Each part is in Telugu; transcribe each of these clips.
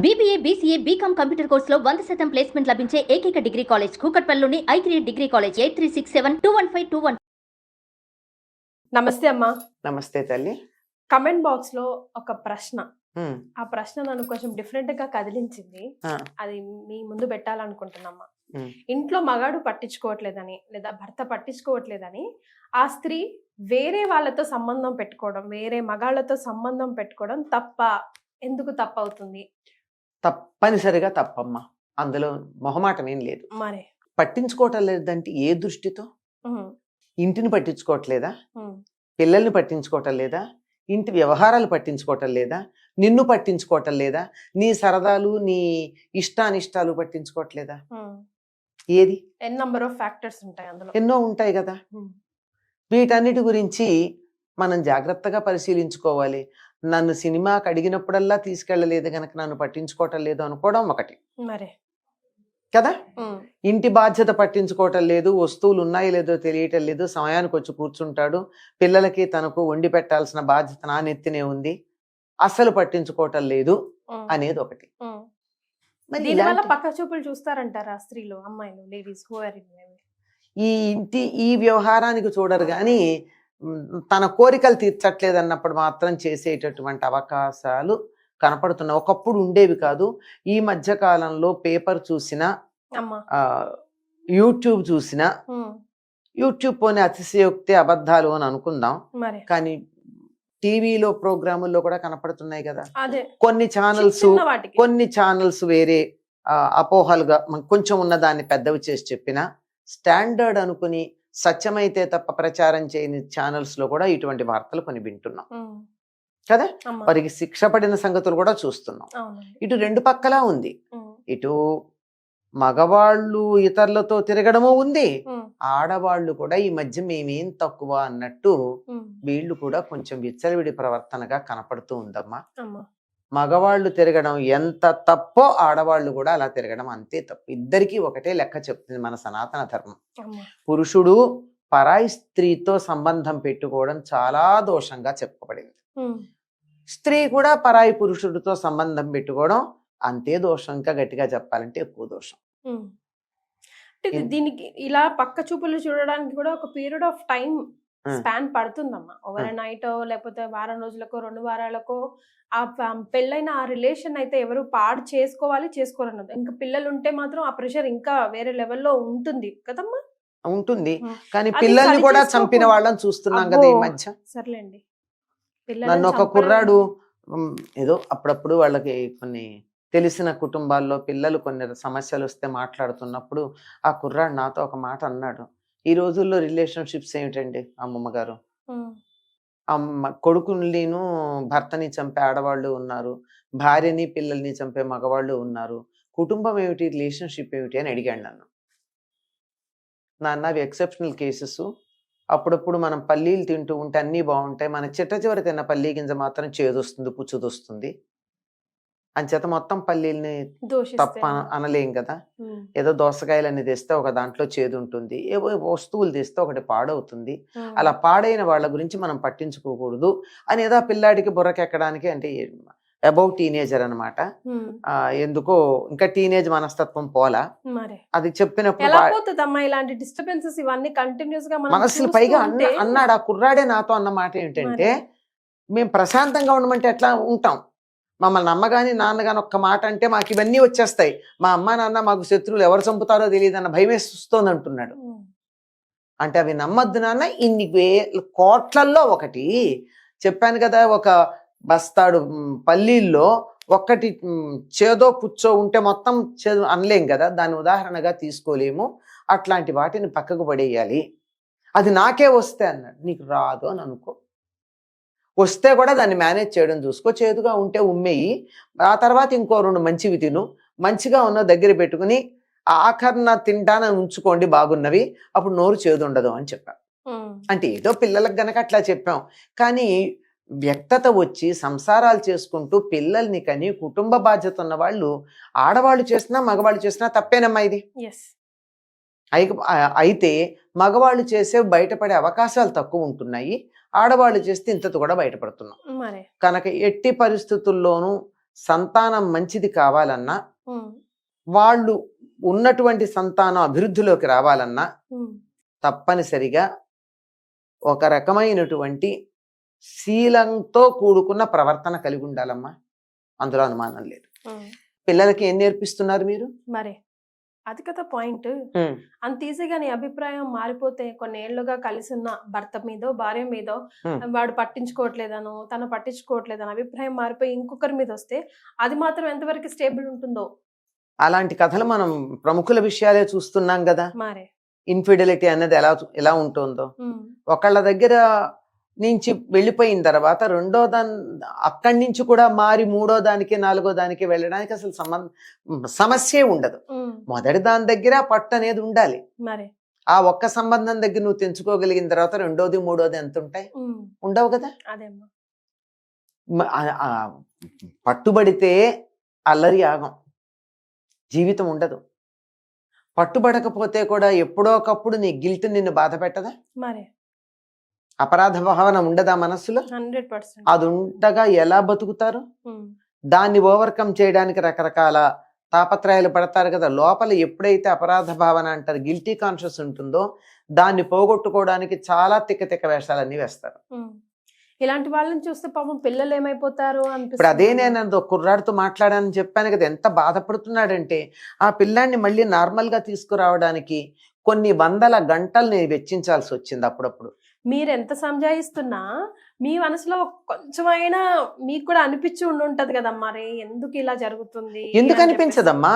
BBA, BCA, BCom కంప్యూటర్ కోర్సులో 100% ప్లేస్మెంట్ లభించే ఏకైక డిగ్రీ కాలేజ్ కూకట్పల్లిలోని i3 డిగ్రీ కాలేజ్ 8367215215. నమస్తే అమ్మా. నమస్తే తల్లి. కమెంట్ బాక్స్ లో ఒక ప్రశ్న, ఉమ్, ఆ ప్రశ్న నన్ను కొంచెం డిఫరెంట్ గా కదిలించింది. ఆ, అది మీ ముందు పెట్టాలనుకుంటున్నామ్మా. ఉమ్, ఇంట్లో మగాడు పట్టించుకోవట్లేదని లేదా భర్త పట్టించుకోవట్లేదని ఆ స్త్రీ వేరే వాళ్ళతో సంబంధం పెట్టుకోవడం, వేరే మగాళ్ళతో సంబంధం పెట్టుకోవడం తప్ప? ఎందుకు తప్పవుతుంది? తప్పనిసరిగా తప్పమ్మా. అందులో మొహమాటం ఏం లేదు. మరి పట్టించుకోవటం లేదంటే ఏ దృష్టితో? ఉహు, ఇంటిని పట్టించుకోవట్లేదా? ఉహు, పిల్లల్ని పట్టించుకోవటం లేదా? ఇంటి వ్యవహారాలు పట్టించుకోవటం లేదా? నిన్ను పట్టించుకోవటం లేదా? నీ సరదాలు నీ ఇష్టానిష్టాలు పట్టించుకోవట్లేదా? ఉహు. ఏది? ఎన్ నంబర్ ఆఫ్ ఫ్యాక్టర్స్ ఉంటాయి అందులో. ఎన్నో ఉంటాయి కదా. ఉహు, వీటన్నిటి గురించి మనం జాగ్రత్తగా పరిశీలించుకోవాలి. నన్ను సినిమాకి అడిగినప్పుడల్లా తీసుకెళ్ళలేదు గనక నన్ను పట్టించుకోవటం లేదు అనుకోవడం ఒకటి మరి కదా. ఉహు, ఇంటి బాధ్యత పట్టించుకోవటం లేదు, వస్తువులు ఉన్నాయో లేదో తెలియటం లేదు, సమయానికి వచ్చి కూర్చుంటాడు, పిల్లలకి తనకు వండి పెట్టాల్సిన బాధ్యత నా నెత్తినే ఉంది, అస్సలు పట్టించుకోవటం లేదు ఉహు, అనేది ఒకటి. ఉహు. మరి దీనివల్ల ఇలాంటి పక్క చూపులు చూస్తారంటారా స్త్రీలు, అమ్మాయిలు, లేడీస్ ఈ ఇంటి ఈ వ్యవహారానికి చూడరు కానీ తన కోరికలు తీర్చట్లేదు అన్నప్పుడు మాత్రం చేసేటటువంటి అవకాశాలు కనపడుతున్నాయి. ఒకప్పుడు ఉండేవి కాదు. ఈ మధ్య కాలంలో పేపర్ చూసినా అమ్మా. యూట్యూబ్ చూసినా, ఉహు, యూట్యూబ్ పోనీ అతిశయోక్తి అబద్ధాలు అని అనుకుందాం, మరి కానీ టీవీలో ప్రోగ్రాముల్లో కూడా కనపడుతున్నాయి కదా. అదే కొన్ని ఛానల్స్ చిన్న వాటికి. కొన్ని ఛానల్స్ వేరే అపోహలుగా కొంచెం ఉన్న దాన్ని పెద్దవి చేసి చెప్పిన స్టాండర్డ్ అనుకుని సత్యమైతే తప్ప ప్రచారం చేయని ఛానల్స్ లో కూడా ఇటువంటి వార్తలు కొన్ని వింటున్నాం ఉహు, కదా. అమ్మా. వారికి శిక్ష పడిన సంగతులు కూడా చూస్తున్నాం. అవునండి. ఇటు రెండు పక్కలా ఉంది. ఉహు, ఇటు మగవాళ్ళు ఇతరులతో తిరగడము ఉంది, ఉహు, ఆడవాళ్ళు కూడా ఈ మధ్య మేమేం తక్కువ అన్నట్టు ఉహు, వీళ్ళు కూడా కొంచెం విచ్చలవిడి ప్రవర్తనగా కనపడుతూ ఉందమ్మా. అమ్మా. మగవాళ్ళు తిరగడం ఎంత తప్పో ఆడవాళ్ళు కూడా అలా తిరగడం అంతే తప్పు. ఇద్దరికీ ఒకటే లెక్క చెప్తుంది మన సనాతన ధర్మం. అమ్మా. పురుషుడు పరాయి స్త్రీతో సంబంధం పెట్టుకోవడం చాలా దోషంగా చెప్పబడింది. ఉహు, స్త్రీ కూడా పరాయి పురుషుడితో సంబంధం పెట్టుకోవడం అంతే దోషం. ఇంకా గట్టిగా చెప్పాలంటే ఎక్కువ దోషం. ఉహు. అంటే దీనికి ఇలా పక్క చూపులు చూడడానికి కూడా ఒక పీరియడ్ ఆఫ్ టైం స్పాన్ పడుతుందమ్మా. ఓవర్ నైట్ లేకపోతే వారం రోజులకో 2 వారాలకో ఆ పెళ్ళైన ఆ రిలేషన్ అయితే ఎవరు పాడు చేసుకోవాలన్నది. ఇంకా పిల్లలు ఉంటే మాత్రం ఆ ప్రెషర్ ఇంకా వేరే లెవెల్లో ఉంటుంది కదమ్మా. ఉంటుంది. ఉహు. కానీ అది పిల్లల్ని సరి కూడా చేసుకోకూడదు. చంపిన వాళ్ళని చూస్తున్నాం అబ్బో, కదా ఈ మధ్య. సర్లేండి. నన్ను పిల్లలని ఒక చంపడం కుర్రాడు ఏదో అప్పుడప్పుడు వాళ్ళకి కొన్ని తెలిసిన కుటుంబాల్లో పిల్లలు కొన్ని సమస్యలు వస్తే మాట్లాడుతున్నప్పుడు ఆ కుర్రాడు నాతో ఒక మాట అన్నాడు. ఈ రోజుల్లో రిలేషన్షిప్స్ ఏమిటండి అమ్మమ్మ గారు, ఉహు, కొడుకునిను భర్తని చంపే ఆడవాళ్ళు ఉన్నారు, భార్యని పిల్లల్ని చంపే మగవాళ్ళు ఉన్నారు, కుటుంబం ఏమిటి, రిలేషన్షిప్ ఏమిటి అని అడిగాడు నన్ను. నాన్న అవి ఎక్సెప్షనల్ కేసెస్. అప్పుడప్పుడు మనం పల్లీలు తింటూ ఉంటే అన్నీ బాగుంటాయి, మన చిట్ట చివరి తిన్న పల్లీ గింజ మాత్రం చేదొస్తుంది, పుచ్చుదొస్తుంది. అంచేత మొత్తం పల్లీల్ని తప్ప దూషిస్తే. అనలేం కదా. ఉహు, ఏదో దోసకాయలన్నీ తెస్తే ఒక దాంట్లో చేదు ఉంటుంది, ఏవో వస్తువులు తెస్తే ఒకటి పాడవుతుంది. ఉహు, అలా పాడైన వాళ్ళ గురించి మనం పట్టించుకోకూడదు అని ఏదో ఆ పిల్లాడికి బుర్రకెక్కడానికి, అంటే అబౌట్ టీనేజర్ అనమాట. ఉహు. ఎందుకో ఇంకా టీనేజ్ మనస్తత్వం పోలా. మరి అది చెప్పినప్పుడు ఎలా పోతుందమ్మా ఇలాంటి డిస్టర్బెన్సెస్ ఇవన్నీ కంటిన్యూస్ గా మనం మనసులు చూస్తూ పైగా ఉంటే? అన్నాడు ఆ కుర్రాడే నాతో అన్న మాట ఏంటంటే, మరి మేము ప్రశాంతంగా ఉండమంటే ఎట్లా ఉంటాం, మమ్మల్ని అమ్మగాని నాన్నగాని ఒక్క మాట అంటే మాకు ఇవన్నీ వచ్చేస్తాయి, మా అమ్మ నాన్న మాకు శత్రువులు, ఎవరు చంపుతారో తెలియదు అన్న భయం వేస్తుంది అంటున్నాడు. ఉహు, అంటే అవి నమ్మద్దు నాన్న, ఇన్ని కోట్లల్లో ఒకటి చెప్పాను కదా, ఒక బస్తాడు పల్లీల్లో ఒక్కటి చేదో పుచ్చో ఉంటే మొత్తం చేదు అనలేం కదా, దాన్ని ఉదాహరణగా తీసుకోలేము. అట్లాంటి వాటిని పక్కకు పడేయాలి. అది నాకే వస్తే అన్నాడు. నీకు రాదు అని అనుకో, వస్తే కూడా దాన్ని మేనేజ్ చేయడం చూసుకో, చేదుగా ఉంటే ఉమ్మేయి, ఆ తర్వాత ఇంకో 2 మంచివి తిను, మంచిగా ఉన్న దగ్గర పెట్టుకుని ఆఖరణ తింటానని ఉంచుకోండి బాగున్నవి, అప్పుడు నోరు చేదు ఉండదు అని చెప్పాం. ఉహు, అంటే ఏదో పిల్లలకు గనక అట్లా చెప్పాం, కానీ వ్యక్తత వచ్చి సంసారాలు చేసుకుంటూ పిల్లల్ని కని కుటుంబ బాధ్యత ఉన్న వాళ్ళు ఆడవాళ్ళు చేసినా మగవాళ్ళు చేసినా తప్పేనమ్మా ఇది. ఎస్. అయితే మగవాళ్ళు చేసే బయటపడే అవకాశాలు తక్కువ ఉంటున్నాయి, ఆడవాళ్ళు చేస్తే ఇంతతో కూడా బయటపడుతున్నాం. మరి కనుక ఎట్టి పరిస్థితుల్లోనూ సంతానం మంచిది కావాలన్నా, ఉమ్, వాళ్ళు ఉన్నటువంటి సంతానం అభివృద్ధిలోకి రావాలన్నా ఉమ్, తప్పనిసరిగా ఒక రకమైనటువంటి శీలంతో కూడుకున్న ప్రవర్తన కలిగి ఉండాలమ్మా. అందులో అనుమానం లేదు. ఉమ్. పిల్లలకి ఏం నేర్పిస్తున్నారు మీరు? మరి అది కదా పాయింట్. అంత ఈజీగా నీ అభిప్రాయం మారిపోతే కొన్నేళ్లుగా కలిసి ఉన్న భర్త మీదో భార్య మీదో వాడు పట్టించుకోవట్లేదనో తను పట్టించుకోవట్లేదని అభిప్రాయం మారిపోయి ఇంకొకరి మీద వస్తే అది మాత్రం ఎంతవరకు స్టేబుల్ ఉంటుందో. అలాంటి కథలు మనం ప్రముఖుల విషయాలే చూస్తున్నాం కదా. మరి ఇన్ఫిడెలిటీ అనేది ఎలా ఉంటుందో, ఒకళ్ళ దగ్గర నుంచి వెళ్ళిపోయిన తర్వాత రెండో అక్కడి నుంచి కూడా మారి మూడో దానికి నాలుగో దానికి వెళ్ళడానికి అసలు సమస్యే ఉండదు. మొదటి దాని దగ్గర పట్టు అనేది ఉండాలి. మరి ఆ ఒక్క సంబంధం దగ్గర నువ్వు తెంచుకోగలిగిన తర్వాత రెండోది మూడోది ఎంత ఉంటాయి? ఉండవు కదా. పట్టుబడితే అల్లరి ఆగం, జీవితం ఉండదు. పట్టుబడకపోతే కూడా ఎప్పుడో ఒకప్పుడు నీ గిల్ట్ నిన్ను బాధ పెట్టదా? మరి అపరాధ భావన ఉండదా మనస్సులో? 100%. అది ఉండగా ఎలా బతుకుతారు? దాన్ని ఓవర్కమ్ చేయడానికి రకరకాల తాపత్రయాలు పడతారు కదా. లోపల ఎప్పుడైతే అపరాధ భావన అంటారు, గిల్టీ కాన్షియస్ ఉంటుందో దాన్ని పోగొట్టుకోవడానికి చాలా తిక్క వేషాలన్నీ వేస్తారు. ఇలాంటి వాళ్ళని చూస్తే పాపం పిల్లలు ఏమైపోతారు అనిపిస్తుంది. ఇప్పుడు అదే నేను కుర్రాడితో మాట్లాడానని చెప్పాను కదా, ఎంత బాధపడుతున్నాడంటే ఆ పిల్లాన్ని మళ్ళీ నార్మల్ గా తీసుకురావడానికి కొన్ని వందల గంటలు నేను వెచ్చించాల్సి వచ్చింది. అప్పుడప్పుడు మీరు ఎంత సంజాయిస్తున్నా మీ మనసులో కొంచెమైనా మీకు కూడా అనిపించి ఉండుంటది కదా, మరి ఎందుకు ఇలా జరుగుతుంది? ఎందుకు అనిపించదమ్మా?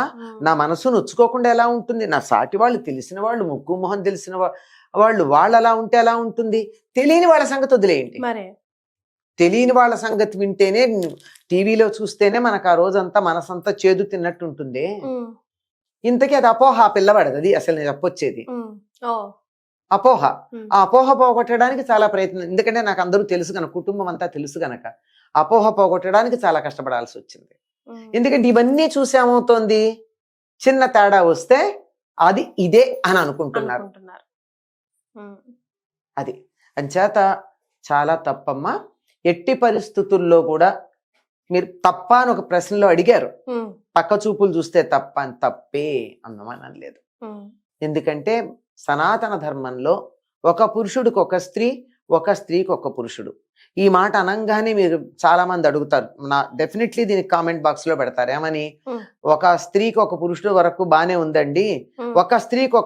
నా మనసు నొచ్చుకోకుండా ఎలా ఉంటుంది? నా సాటి వాళ్ళు, తెలిసిన వాళ్ళు, ముక్కు మొహం తెలిసిన వాళ్ళు అలా ఉంటే ఎలా ఉంటుంది? తెలియని వాళ్ళ సంగతి వదిలేయండి. మరి తెలియని వాళ్ళ సంగతి వింటేనే, టీవీలో చూస్తేనే మనకు ఆ రోజంతా మనసంతా చేదు తిన్నట్టు ఉంటుంది. ఇంతకీ అది అపోహ, ఆ పిల్లవాడది. అది అసలు నేను చెప్పొచ్చేది అపోహ. ఆ అపోహ పోగొట్టడానికి చాలా ప్రయత్నం. ఎందుకంటే నాకు అందరూ తెలుసు కనుక, కుటుంబం అంతా తెలుసు కనుక అపోహ పోగొట్టడానికి చాలా కష్టపడాల్సి వచ్చింది. ఎందుకంటే ఇవన్నీ చూసేమవుతోంది, చిన్న తేడా వస్తే అది ఇదే అని అనుకుంటున్నారు. అది అంచేత చాలా తప్పమ్మా. ఎట్టి పరిస్థితుల్లో కూడా మీరు తప్ప అని ఒక ప్రశ్నలో అడిగారు, పక్క చూపులు చూస్తే తప్ప అని. తప్పే అన్నమానం లేదు. ఎందుకంటే సనాతన ధర్మంలో ఒక పురుషుడికి ఒక స్త్రీ, ఒక స్త్రీకి ఒక పురుషుడు. ఈ మాట అనంగానే మీరు చాలా మంది అడుగుతారు, డెఫినెట్లీ దీనికి కామెంట్ బాక్స్ లో పెడతారు ఏమని, ఒక స్త్రీకి ఒక పురుషుడు వరకు బానే ఉందండి, ఒక స్త్రీకి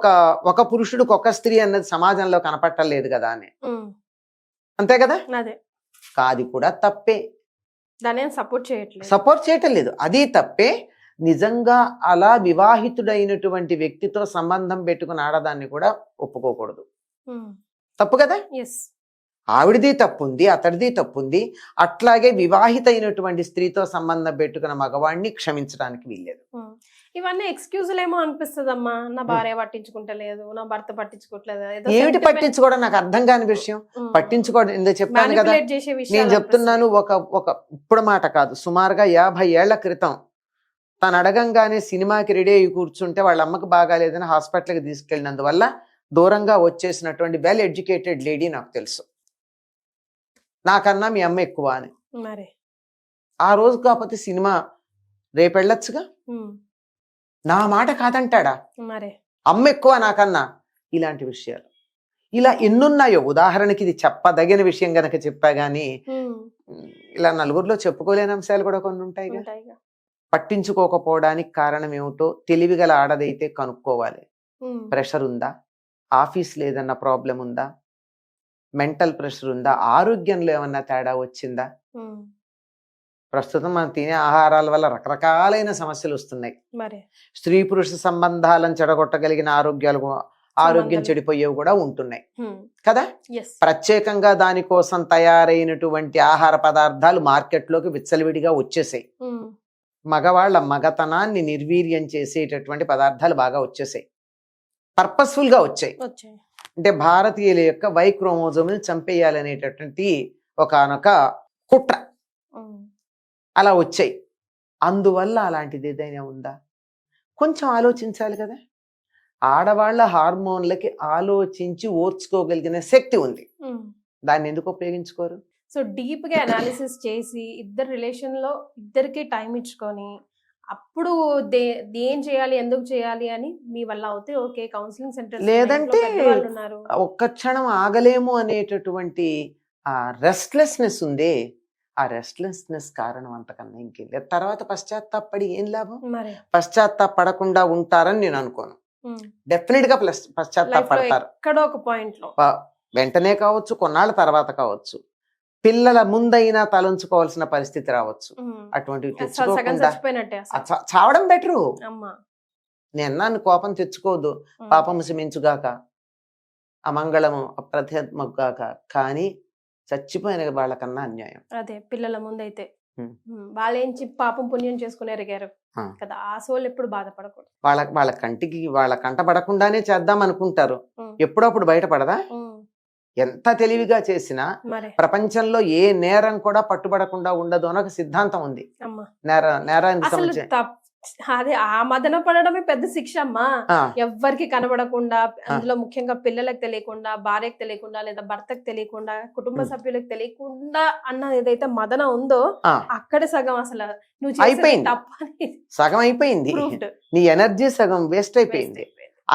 ఒక పురుషుడికి ఒక స్త్రీ అన్నది సమాజంలో కనపట్టలేదు కదా అని. అంతే కదా. కాది కూడా తప్పే, సపోర్ట్ చేయటం లేదు, అది తప్పే. నిజంగా అలా వివాహితుడైనటువంటి వ్యక్తితో సంబంధం పెట్టుకుని ఆడదాన్ని కూడా ఒప్పుకోకూడదు. తప్పు కదా. ఆవిడిది తప్పుంది, అతడిది తప్పుంది. అట్లాగే వివాహిత అయినటువంటి స్త్రీతో సంబంధం పెట్టుకున్న మగవాడిని క్షమించడానికి వీల్లేదు. ఇవన్నీ ఎక్స్క్యూజులు ఏమో అనిపిస్తుందమ్మా. నా భార్య పట్టించుకుంటలేదు, నా భర్త పట్టించుకోవట్లేదు. ఏమిటి పట్టించుకోవడం? నాకు అర్థం కాని విషయం పట్టించుకోవడం. ఎందుకు చెప్పాను కదా, నేను చెప్తున్నాను. ఇప్పుడు మాట కాదు, సుమారుగా 50 ఏళ్ల క్రితం తను అడగంగానే సినిమాకి రెడీ అయ్యి కూర్చుంటే వాళ్ళ అమ్మకి బాగాలేదని హాస్పిటల్కి తీసుకెళ్ళినందువల్ల దూరంగా వచ్చేసినటువంటి వెల్ ఎడ్యుకేటెడ్ లేడీ నాకు తెలుసు. నాకన్నా మీ అమ్మ ఎక్కువ అని. ఆ రోజు కాకపోతే సినిమా రేపు వెళ్ళొచ్చుగా. నా మాట కాదంటాడా? అమ్మ ఎక్కువ నాకన్నా. ఇలాంటి విషయాలు ఇలా ఎన్నున్నాయో. ఉదాహరణకి ఇది చెప్పదగిన విషయం గనక చెప్పా గానీ ఇలా నలుగురిలో చెప్పుకోలేని అంశాలు కూడా కొన్ని ఉంటాయిగా. పట్టించుకోకపోవడానికి కారణం ఏమిటో తెలివిగల ఆడదైతే కనుక్కోవాలి. ప్రెషర్ ఉందా, ఆఫీస్లో ఏదన్నా ప్రాబ్లం ఉందా, మెంటల్ ప్రెషర్ ఉందా, ఆరోగ్యంలో ఏమన్నా తేడా వచ్చిందా? ప్రస్తుతం మనం తినే ఆహారాల వల్ల రకరకాలైన సమస్యలు వస్తున్నాయి. స్త్రీ పురుష సంబంధాలను చెడగొట్టగలిగిన ఆరోగ్యం చెడిపోయేవి కూడా ఉంటున్నాయి కదా. ప్రత్యేకంగా దానికోసం తయారైనటువంటి ఆహార పదార్థాలు మార్కెట్లోకి విచ్చలవిడిగా వచ్చేసాయి. మగవాళ్ల మగతనాన్ని నిర్వీర్యం చేసేటటువంటి పదార్థాలు బాగా వచ్చేసాయి, పర్పస్ఫుల్ గా వచ్చాయి. అంటే భారతీయుల యొక్క వై క్రోమోజోమ్ని చంపేయాలనేటటువంటి ఒకనొక కుట్ర అలా వచ్చాయి. అందువల్ల అలాంటిది ఏదైనా ఉందా? కొంచెం ఆలోచించాలి కదా. ఆడవాళ్ల హార్మోన్లకి ఆలోచించి ఓర్చుకోగలిగిన శక్తి ఉంది, దాన్ని ఎందుకు ఉపయోగించుకోరు? సో డీప్ గా అనాలిసిస్ చేసి ఇద్దరు రిలేషన్ లో ఇద్దరికి టైం ఇచ్చుకొని అప్పుడు ఏం చేయాలి ఎందుకు చేయాలి అని మీ వల్ల అవుతే ఓకే. కౌన్సిలింగ్ సెంటర్ లేదంటే వాళ్ళు ఉన్నారు. ఒక్క క్షణం ఆగలేము అనేటటువంటి ఆ రెస్ట్లెస్నెస్ ఉంది. ఆ రెస్ట్లెస్నెస్ కారణం అంతకన్నా ఇంకేం లేదు. తర్వాత పశ్చాత్తాపడి ఏం లాభం? మరి పశ్చాత్తాపడకుండా ఉంటారని నేను అనుకోను. డెఫినెట్ గా పశ్చాత్తాపడతారు. ఎక్కడో ఒక పాయింట్ లో వెంటనే కావచ్చు, కొన్నాళ్ళ తర్వాత కావచ్చు, పిల్లల ముందైనా తలంచుకోవాల్సిన పరిస్థితి రావచ్చు. అటువంటివి సగం తెచ్చుకోకుండా చచ్చిపోయినట్టే అసలు. చావడం బెటరు. అమ్మా నేను కోపం తెచ్చుకోదు, పాపము శమించుగాక, అమంగళము అప్రత్యత్మగాక, కానీ చచ్చిపోయిన వాళ్ళకన్నా అన్యాయం. అదే పిల్లల ముందైతే వాళ్ళేంచి పాపం పుణ్యం చేసుకుని ఎరిగారు కదా, ఆ సోల్ ఎప్పుడు బాధపడకూడదు. వాళ్ళ కంట పడకుండానే చేద్దాం అనుకుంటారు, ఎప్పుడప్పుడు బయటపడదా? ఎంత తెలివిగా చేసినా మరి ప్రపంచంలో ఏ నేరం కూడా పట్టుబడకుండా ఉండదు అని ఒక సిద్ధాంతం ఉంది. నేరానికి అసలు అదే ఆ మదన పడడమే పెద్ద శిక్ష అమ్మా. ఎవ్వరికి కనబడకుండా, అందులో ముఖ్యంగా పిల్లలకు తెలియకుండా, భార్యకు తెలియకుండా, లేదా భర్తకు తెలియకుండా, కుటుంబ సభ్యులకు తెలియకుండా అన్న ఏదైతే మదన ఉందో అక్కడే సగం అసలు నువ్వు అయిపోయింది. తప్పని సగం అయిపోయింది. నీ ఎనర్జీ సగం వేస్ట్ అయిపోయింది.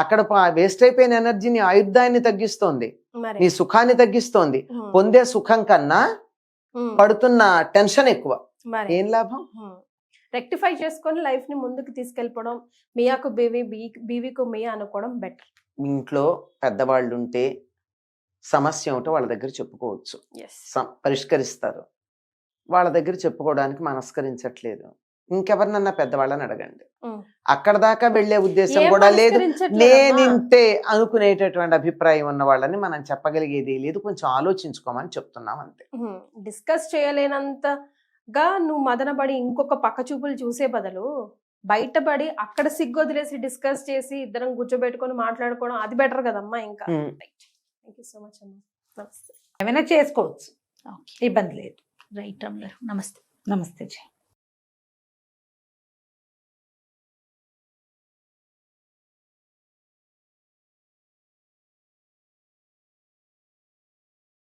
అక్కడ వేస్ట్ అయిపోయిన ఎనర్జీని ఆయుర్దాన్ని తగ్గిస్తోంది, నీ సుఖాన్ని తగ్గిస్తోంది. పొందే సుఖం కన్నా పడుతున్న టెన్షన్ ఎక్కువ. ఏం లాభం? రెక్టిఫై చేసుకొని లైఫ్ ని ముందుకు తీసుకెళ్ళిపోవడం, మియాకు బీవీ, బీవీకు మియా అనుకోవడం బెటర్. ఇంట్లో పెద్దవాళ్ళు ఉంటే సమస్య ఉంటే వాళ్ళ దగ్గర చెప్పుకోవచ్చు, పరిష్కరిస్తారు. వాళ్ళ దగ్గర చెప్పుకోవడానికి మనస్కరించట్లేదు, ఇంకెవరినన్నా పెద్దవాళ్ళని అడగండి. అక్కడ దాకా వెళ్లే ఉద్దేశం కూడా లేదు, నేనింతే అనుకునేటటువంటి అభిప్రాయం ఉన్న వాళ్ళని మనం చెప్పగలిగేది లేదు, కొంచెం ఆలోచించుకోమని చెప్తున్నాం అంతే. డిస్కస్ చేయలేనంతగా నువ్వు మదనపడి ఇంకొక పక్క చూపులు చూసే బదులు బయటపడి అక్కడ సిగ్గు వదిలేసి డిస్కస్ చేసి ఇద్దరం కూర్చోబెట్టుకొని మాట్లాడుకోవడం అది బెటర్ కదమ్మా. ఇంకా థ్యాంక్ యూ సో మచ్ అమ్మా. నమస్తే. ఏమైనా చేసుకోవచ్చు, ఇబ్బంది లేదు. రైట్ రమ్య, నమస్తే. నమస్తే.